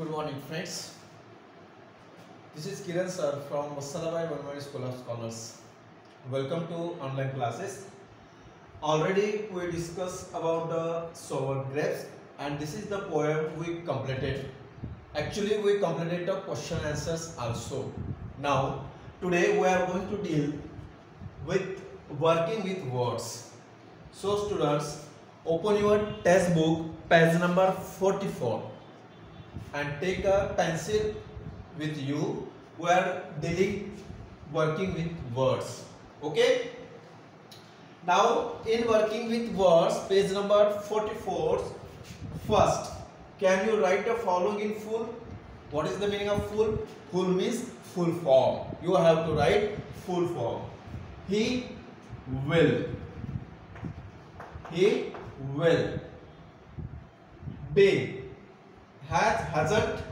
Good morning, friends. This is Kiran sir from Wassalabai Vanmari School of Scholars. Welcome to online classes. Already we discussed about the sour grapes, and this is the poem we completed. Actually, we completed the question answers also. Now, today we are going to deal with working with words. So, students, open your test book, page number 44. And take a pencil with you. We are working with words. Okay. Now in working with words, page number 44. First, can you write the following in full? What is the meaning of full? Full means full form. You have to write full form. He will. He will. Be. Has, hasn't,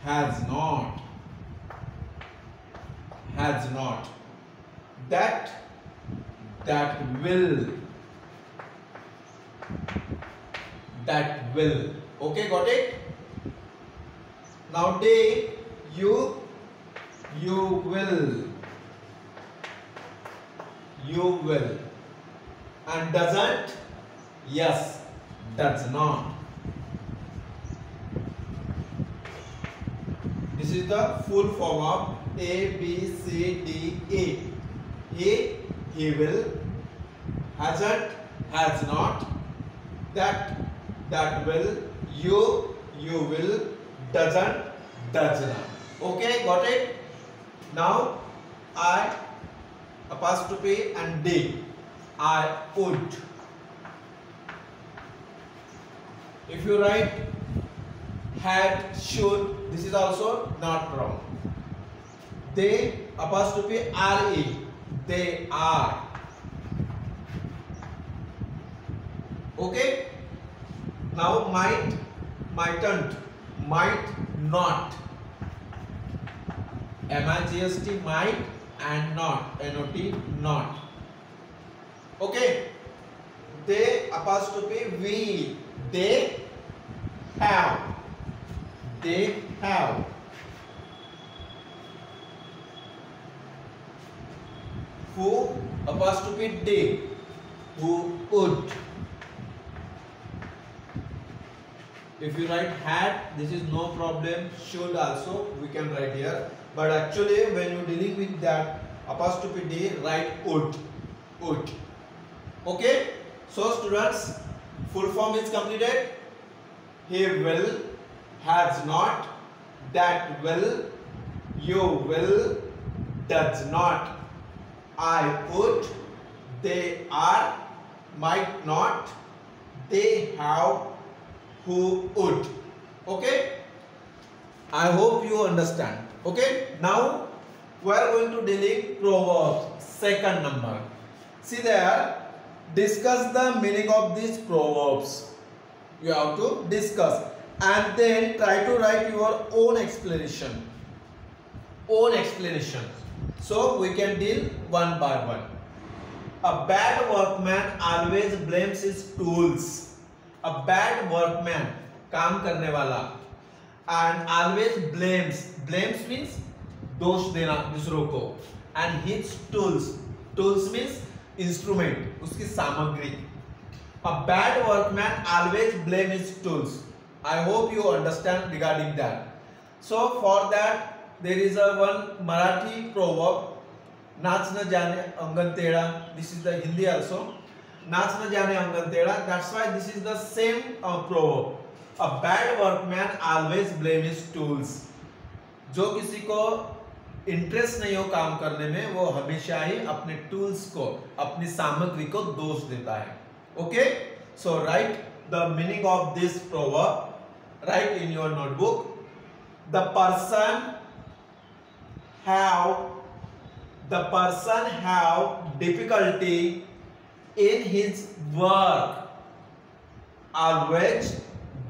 has not, has not. That will, that will. Okay, got it? Now day, you will, and doesn't, yes, does not. This is the full form of A, B, C, D, A. He will, hasn't, has not, that will, you will, doesn't, does not. Okay, got it? Now I apostrophe and D. I would. If you write had, should, this is also not wrong. They apostrophe RE, they are. Okay. Now might, mightn't, might not. MIGST might and not, NOT not. Okay. They apostrophe we, they have. They have. Who apostrophe they, who would. If you write had, this is no problem. Should also we can write here, but actually when you dealing with that apostrophe d, write would. Okay. So students, full form is completed. He will, has not, that will, you will, does not, I would, they are, might not, they have, who would. Okay. I hope you understand. Okay. Now we are going to dealing proverbs, second number. See there, discuss the meaning of these proverbs. You have to discuss and then try to write your own explanation. So we can deal one by one. A bad workman always blames his tools. A bad workman, काम करने वाला, and always blames means दोष देना दूसरों को, and his tools means instrument, उसकी सामग्री. A bad workman always blames his tools. I hope you understand regarding that. So for that there is a one Marathi proverb, नाच न जाने अंगन टेढ़ा. This is the Hindi also. नाच न जाने अंगन टेढ़ा. That's why this is the same proverb. A bad workman always blames his tools. जो किसी को इंटरेस्ट नहीं हो काम करने में, वो हमेशा ही अपने टूल्स को, अपनी सामग्री को दोष देता है. Okay? So write the meaning of this proverb. Write in your notebook. The person have difficulty in his work always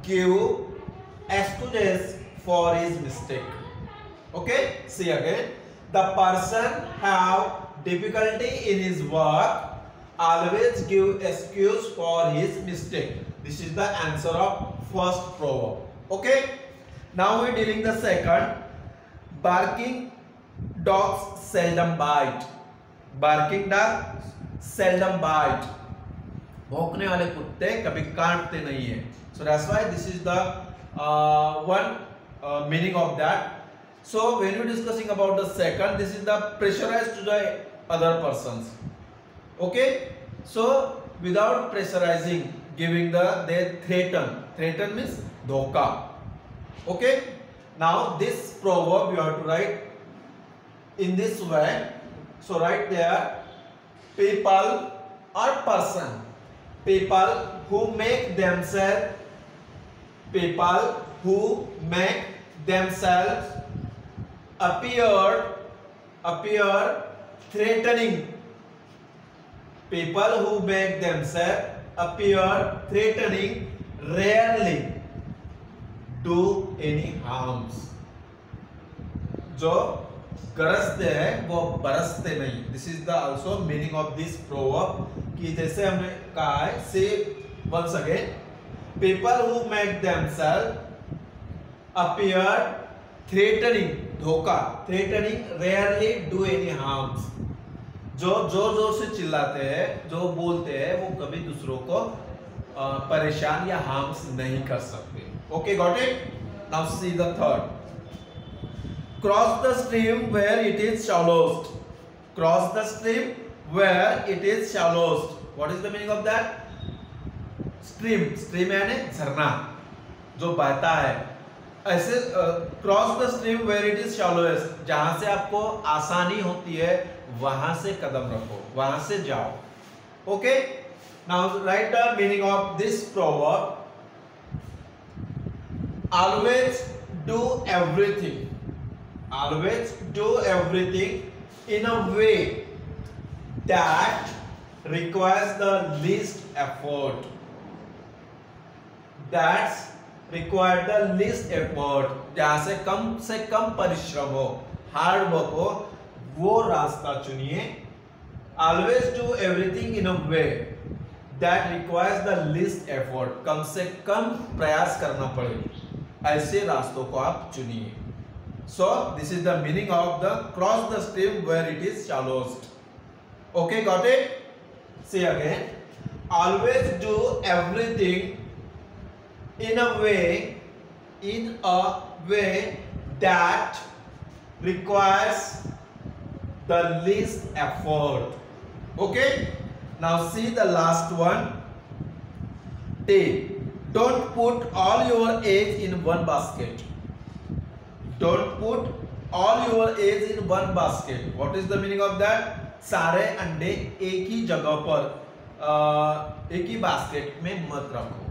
give excuses for his mistake. Okay, see again. The person have difficulty in his work always give excuse for his mistake. This is the answer of first proverb. Okay. Now we dealing the second. Barking dogs seldom bite. Barking dogs seldom bite. भौंकने वाले कुत्ते कभी काटते नहीं है. So that's why this is the one meaning of that. So when you discussing about the second, this is the pressurized to the other persons. Okay. So without pressurizing, giving they threaten means dhoka. Okay. Now this proverb you have to write in this way. So write there, people or person, people who make themselves appear threatening. People who make themselves appear threatening rarely do any harms. जो गरजते हैं वो बरसते नहीं. This is the also meaning of this proverb कि जैसे हमने कहा है, say once again, people who make themselves appear threatening, धोखा, threatening rarely do any harms. जो जोर जोर से चिल्लाते हैं, जो बोलते हैं, वो कभी दूसरों को परेशान या हार्म्स नहीं कर सकते. Okay, got it? Now see the third. Cross the stream where it is shallowest. Cross the stream where it is shallowest. What is the meaning of that? Stream, stream यानी झरना जो बहता है. ऐसे cross the stream where it is shallowest, जहां से आपको आसानी होती है वहां से कदम रखो, वहां से जाओ. Okay. Now right the meaning of this proverb. Always do everything. Always do everything in a way that requires the least effort. That's require the least effort. जहां से कम परिश्रम हो, हार्ड वर्क हो, वो रास्ता चुनिए. Always do everything in a way that requires the least effort. कम से कम प्रयास करना पड़े, ऐसे रास्तों को आप चुनिए. So this is the meaning of the cross the stream where it is shallowest. Okay, got it? See again. Always do everything in a way that requires the least effort. Okay. Now see the last one. Don't put all your eggs in one basket. Don't put all your eggs in one basket. What is the meaning of that? सारे अंडे एक ही जगह पर, एक ही basket में मत रखो.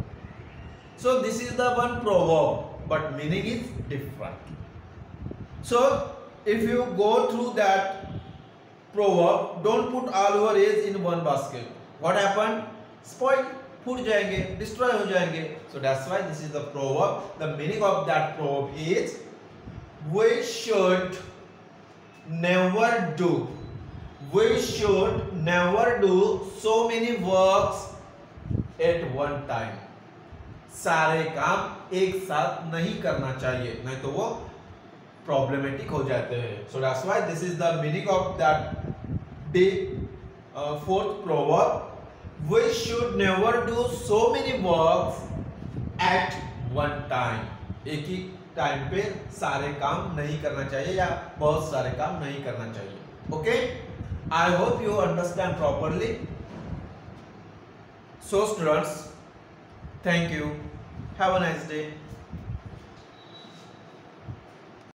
So this is the one proverb, but meaning is different. So if you go through that proverb, don't put all your eggs in one basket. What happened? Spoil, फूट जाएंगे, destroy हो जाएंगे. So that's why this is the proverb. The meaning of that proverb is we should never do so many works at one time. सारे काम एक साथ नहीं करना चाहिए, नहीं तो वो प्रॉब्लमेटिक हो जाते हैं. So that's why this is the meaning of that fourth proverb. We should never do so many works at one time. एक ही टाइम पे सारे काम नहीं करना चाहिए या बहुत सारे काम नहीं करना चाहिए. Okay? I hope you understand properly. So students, thank you. Have a nice day.